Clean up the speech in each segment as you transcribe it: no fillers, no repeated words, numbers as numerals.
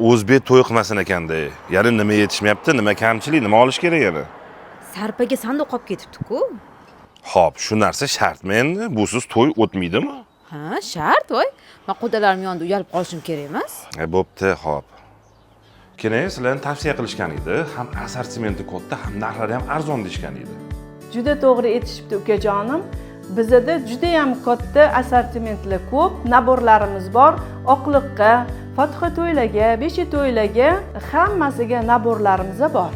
o'zbek to'y qilmasin ekanda. Ya'ni nima yetishmayapti, nima kamchilik, nima olish kerak yana? Sarpaga sanduq qolib ketibdi-ku. Xo'p, shu narsa shartmi endi? Busiz to'y o'tmaydimi? Ha, shart, voy. Men qudalarim yonida uyalib qolishim kerak emas. Bo'pti, xo'p. Keyin sizlarni tavsiya qilishgan edi, ham assortimenti katta, ham narxlari ham arzon deyishgan edi. Juda to'g'ri aytishibdi ukajonim. Bizda juda ham katta assortimentlar ko'p, naborlarimiz bor. Oqliqqa, fotiha to'ylarga, beshi to'ylarga hammasiga naborlarimiz bor.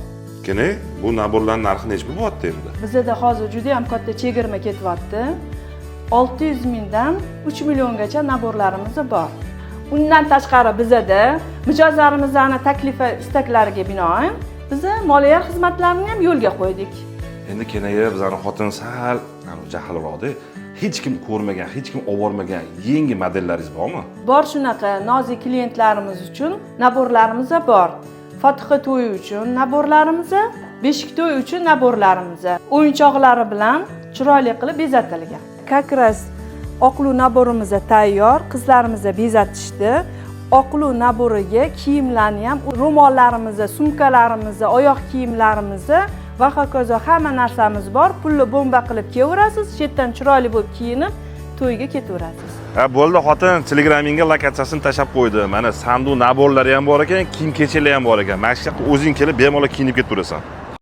Keyin bu naborlarning narxi necha bo'lyapti endi? Bizda hozir juda ham katta chegirma ketyapti. 600 mingdan 3 milliongacha naborlarimiz bor. Undan tashqari bizda mijozlarimizning taklifi istaklariga binoan biz moliya xizmatlarini ham yo'lga qo'ydik. Endi kenaga bizning xotin sal jahlroqda, hech kim ko'rmagan, hech kim olib bormagan yangi modellaringiz bormi? Bor shunaqa nozik klientlarimiz uchun naborlarimiz bor. Fotiha to'yi uchun naborlarimiz, beshik to'yi uchun naborlarimiz o'yinchoqlari bilan chiroyli qilib bezatilgan. Kakras oqlu naborimiz tayyor, qizlarimiz bezatishdi. Oqlu naboriga kiyimlarni ham, ro'mollarimiz, sumkalarimiz, oyoq kiyimlarimiz va hokazo hamma narsamiz bor. Pulni bomba qilib kelaverasiz, chetdan chiroyli bo'lib kiyinib to'yga ketaverasiz. Bo'ldi, xotin Telegramingga lokatsiyasini tashab qo'ydi. Mana sanduq naborlari ham bor ekan, kiyim-kechaklar ham bor ekan. Mana shu yoqqa o'zing kelib bemalol kiyinib ketaverasan.